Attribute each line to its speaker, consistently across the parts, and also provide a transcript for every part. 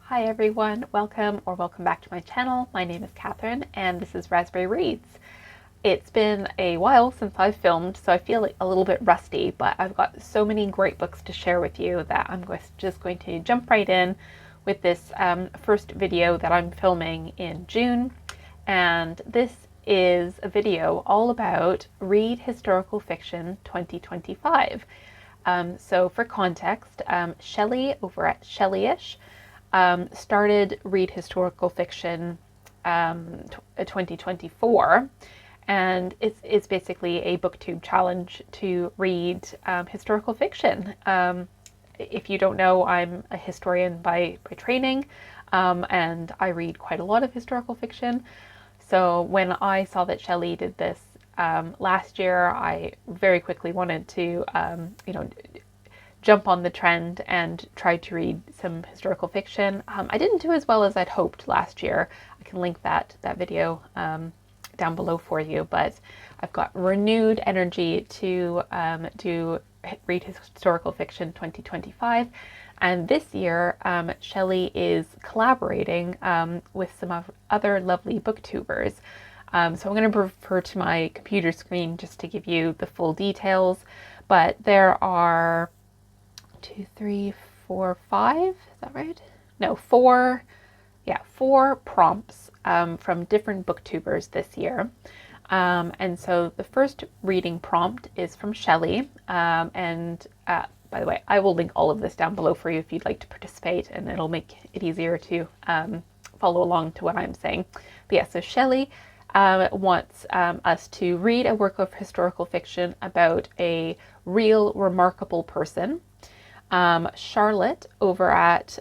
Speaker 1: Hi everyone, welcome back to my channel. My name is Catherine and this is Raspberry Reads. It's been a while since I've filmed, so I feel like a little bit rusty, but I've got so many great books to share with you that I'm just going to jump right in with this first video that I'm filming in June. And this is a video all about Read Historical Fiction 2025. So for context, Shelly over at Shellyish started Read Historical Fiction 2024, and it's basically a booktube challenge to read historical fiction. If you don't know, I'm a historian by training, and I read quite a lot of historical fiction. So when I saw that Shelly did this last year, I very quickly wanted to, jump on the trend and try to read some historical fiction. I didn't do as well as I'd hoped last year. I can link that video down below for you, but I've got renewed energy to Read Historical Fiction 2025. And this year, Shelly is collaborating with some other lovely booktubers. So I'm going to refer to my computer screen just to give you the full details, but there are 2, 3, 4, 5, is that right? No, 4, four prompts from different booktubers this year. And so the first reading prompt is from Shelly. And by the way, I will link all of this down below for you if you'd like to participate, and it'll make it easier to follow along to what I'm saying. But yeah, so Shelly wants us to read a work of historical fiction about a real, remarkable person. Charlotte over at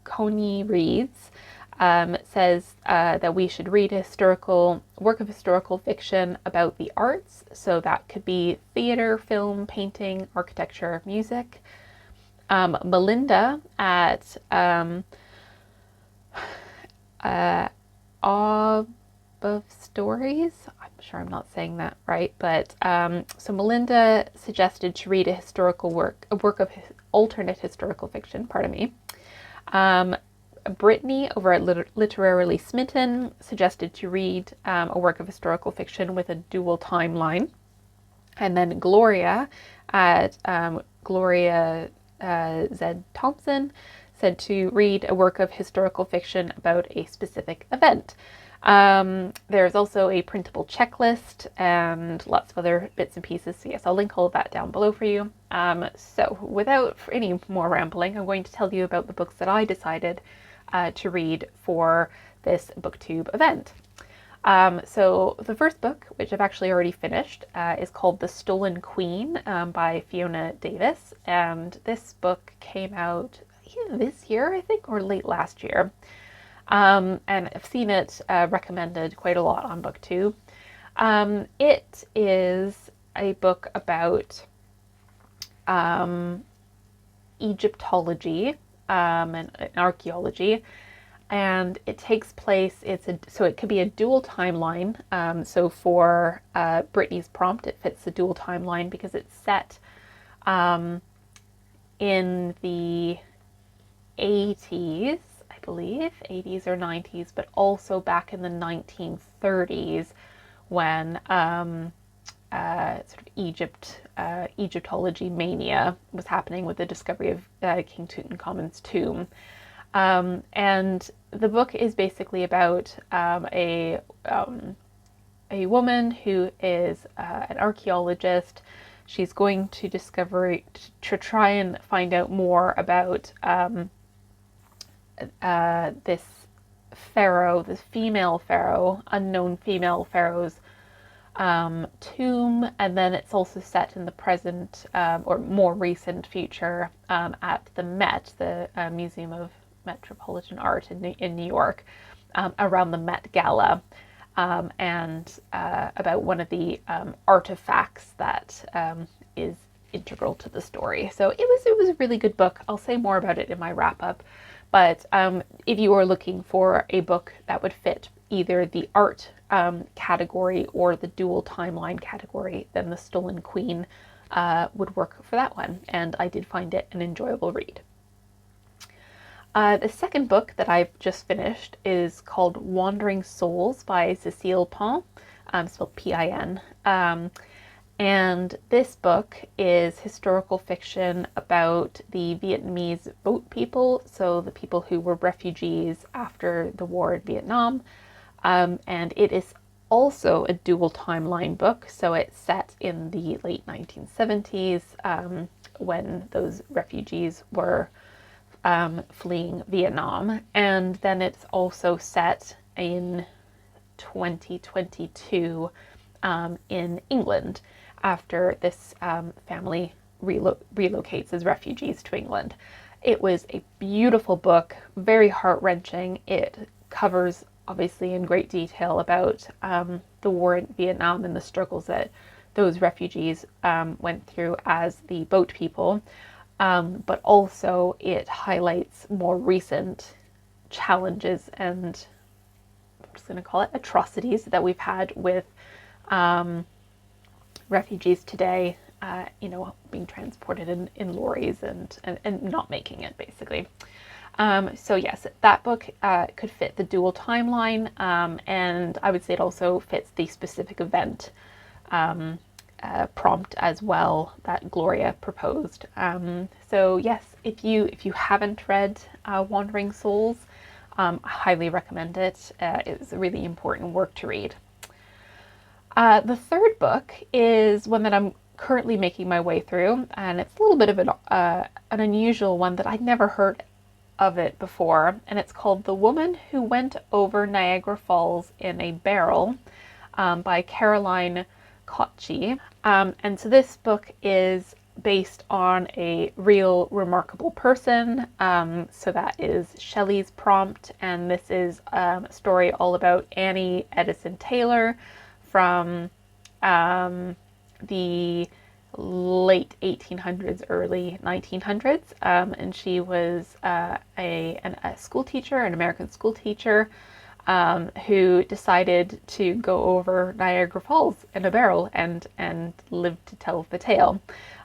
Speaker 1: Coney Reads says that we should read a work of historical fiction about the arts. So that could be theater, film, painting, architecture, music. Melinda at Awe of Stories. I'm sure I'm not saying that right, but so Melinda suggested to read a work of alternate historical fiction, pardon me. Brittany over at Literarily Smitten suggested to read a work of historical fiction with a dual timeline. And then Gloria at Gloria Z. Thompson said to read a work of historical fiction about a specific event. There's also a printable checklist and lots of other bits and pieces. So yes, I'll link all of that down below for you. So without any more rambling, I'm going to tell you about the books that I decided to read for this booktube event. So the first book, which I've actually already finished, is called The Stolen Queen by Fiona Davis. And this book came out either this year, I think, or late last year. And I've seen it recommended quite a lot on BookTube. It is a book about Egyptology and archaeology, and it takes place. So it could be a dual timeline. So for Brittany's prompt, it fits the dual timeline because it's set in the 80s. I believe 80s or 90s, but also back in the 1930s when sort of Egyptology mania was happening with the discovery of King Tutankhamun's tomb. And the book is basically about a woman who is an archaeologist. She's going to try and find out more about this pharaoh, this unknown female pharaoh's tomb, and then it's also set in the present or more recent future at the Met, the Museum of Metropolitan Art in New York, around the Met Gala, and about one of the artifacts that is integral to the story. So it was a really good book. I'll say more about it in my wrap up. But if you are looking for a book that would fit either the art category or the dual timeline category, then The Stolen Queen would work for that one. And I did find it an enjoyable read. The second book that I've just finished is called Wandering Souls by Cecile spelled Pin. And this book is historical fiction about the Vietnamese boat people, so the people who were refugees after the war in Vietnam. And it is also a dual timeline book, so it's set in the late 1970s when those refugees were fleeing Vietnam. And then it's also set in 2022 in England after this family relocates as refugees to England. It was a beautiful book, very heart-wrenching. It covers, obviously, in great detail about the war in Vietnam and the struggles that those refugees went through as the boat people. But also it highlights more recent challenges and, I'm just going to call it atrocities, that we've had with refugees today, being transported in lorries and not making it, basically. So yes, that book could fit the dual timeline, and I would say it also fits the specific event prompt as well that Gloria proposed. So yes, if you haven't read Wandering Souls, I highly recommend it. It's a really important work to read. The third book is one that I'm currently making my way through, and it's a little bit of an unusual one that I'd never heard of it before, and it's called The Woman Who Went Over Niagara Falls in a Barrel by Caroline Cauchi. And so this book is based on a real remarkable person. So that is Shelly's prompt, and this is a story all about Annie Edison Taylor from the late 1800s, early 1900s, and she was a school teacher, an American school teacher, who decided to go over Niagara Falls in a barrel and live to tell the tale.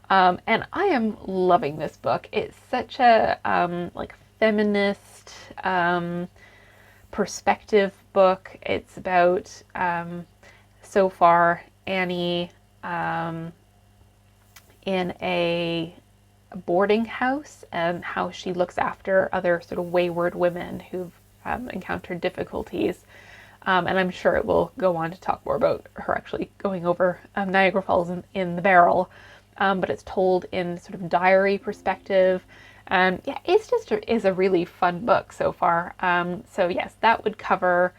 Speaker 1: And I am loving this book. It's such a feminist perspective book. It's about so far Annie in a boarding house and how she looks after other sort of wayward women who've encountered difficulties. And I'm sure it will go on to talk more about her actually going over Niagara Falls in the barrel. But it's told in sort of diary perspective. Yeah, is a really fun book so far. So yes, that would cover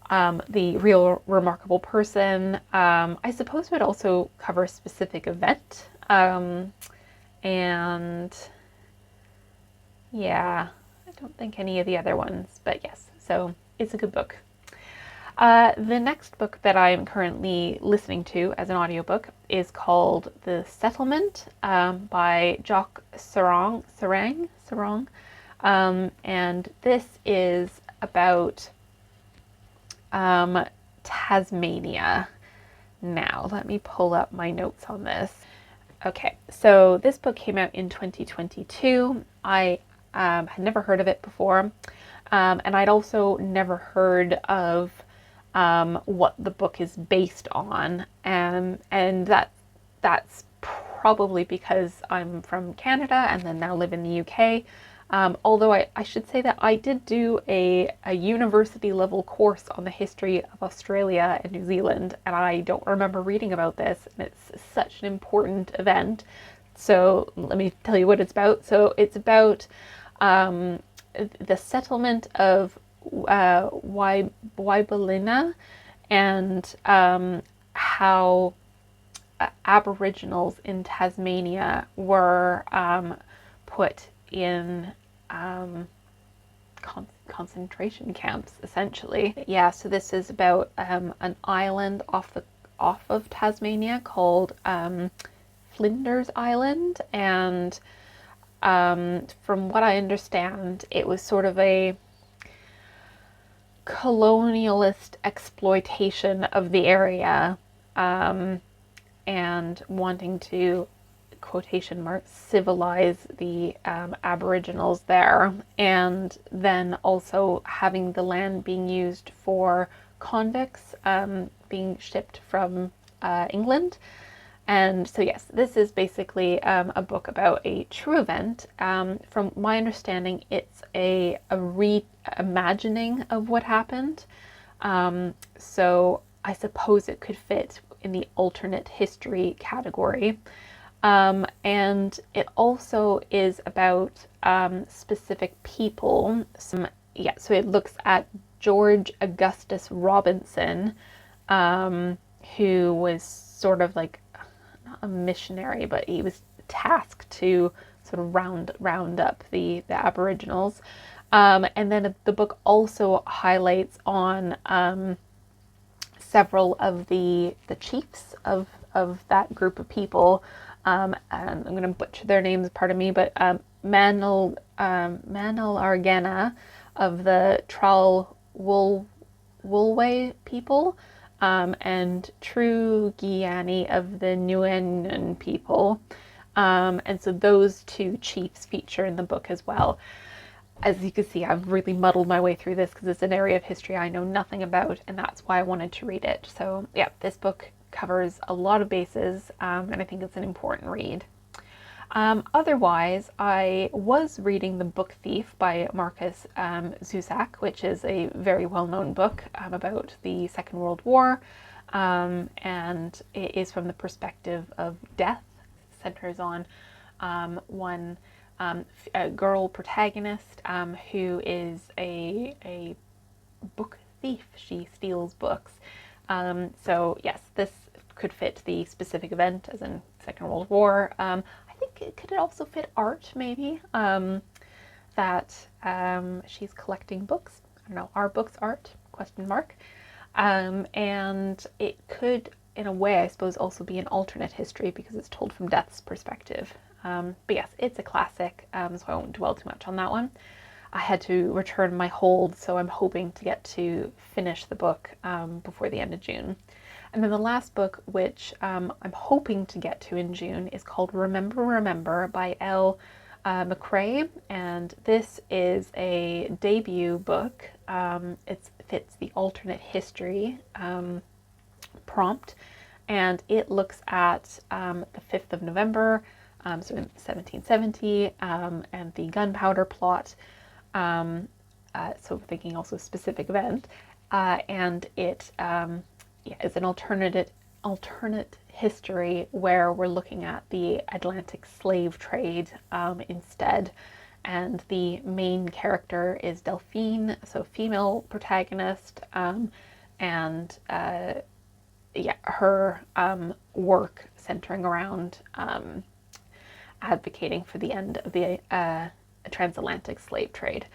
Speaker 1: the real remarkable person. I suppose it would also cover a specific event. And yeah, I don't think any of the other ones, but yes, so it's a good book. The next book that I'm currently listening to as an audiobook is called The Settlement by Jock Serong. And this is about Tasmania. Now, let me pull up my notes on this. Okay, so this book came out in 2022. I had never heard of it before, and I'd also never heard of what the book is based on, and that's probably because I'm from Canada and then now live in the UK. Although I should say that I did do a university level course on the history of Australia and New Zealand, and I don't remember reading about this, and it's such an important event. So let me tell you what it's about. So it's about the settlement of Waibelina and how Aboriginals in Tasmania were put in concentration camps, essentially. Yeah, so this is about an island off of Tasmania called Flinders Island, and from what I understand, it was sort of a colonialist exploitation of the area, and wanting to quotation marks, civilize the Aboriginals there, and then also having the land being used for convicts being shipped from England. And so yes, this is basically a book about a true event. From my understanding, it's a reimagining of what happened. So I suppose it could fit in the alternate history category. And it also is about specific people. So it looks at George Augustus Robinson, who was sort of like not a missionary, but he was tasked to sort of round up the Aboriginals. And then the book also highlights on several of the chiefs of that group of people. And I'm going to butcher their names, pardon me, but Manil Argana of the Woolway people, and True Gianni of the Nuenan people. And so those two chiefs feature in the book as well. As you can see, I've really muddled my way through this because it's an area of history I know nothing about, and that's why I wanted to read it. So yeah, this book covers a lot of bases, and I think it's an important read. Otherwise, I was reading The Book Thief by Markus Zusak, which is a very well-known book about the Second World War, and it is from the perspective of death. It centers on one a girl protagonist who is a book thief. She steals books. So yes, this could fit the specific event, as in Second World War. I think it could also fit art, maybe, that she's collecting books. I don't know, are books art? Question mark. And it could, in a way, I suppose, also be an alternate history because it's told from Death's perspective. But yes, it's a classic, so I won't dwell too much on that one. I had to return my hold, so I'm hoping to get to finish the book before the end of June. And then the last book, which I'm hoping to get to in June, is called Remember, Remember by Elle Machray, and this is a debut book. It fits the alternate history prompt, and it looks at the 5th of November, so in 1770, and the gunpowder plot. So thinking also specific event, and it is an alternate history where we're looking at the Atlantic slave trade instead, and the main character is Delphine, so female protagonist, and her work centering around advocating for the end of the transatlantic slave trade.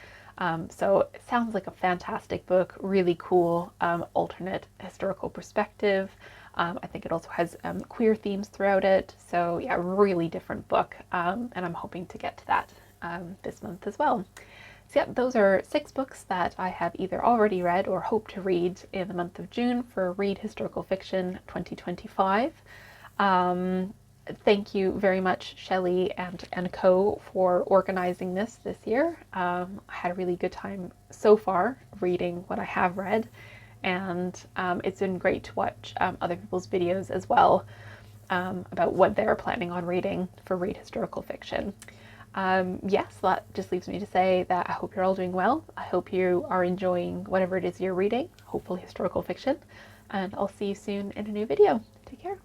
Speaker 1: So it sounds like a fantastic book, really cool, alternate historical perspective. I think it also has queer themes throughout it. So yeah, really different book, and I'm hoping to get to that this month as well. So yeah, those are 6 books that I have either already read or hope to read in the month of June for Read Historical Fiction 2025. Thank you very much, Shelly and co, for organizing this year. I had a really good time so far reading what I have read, and it's been great to watch other people's videos as well about what they're planning on reading for Read Historical Fiction. Yes, that just leaves me to say that I hope you're all doing well. I hope you are enjoying whatever it is you're reading, hopefully historical fiction, and I'll see you soon in a new video. Take care.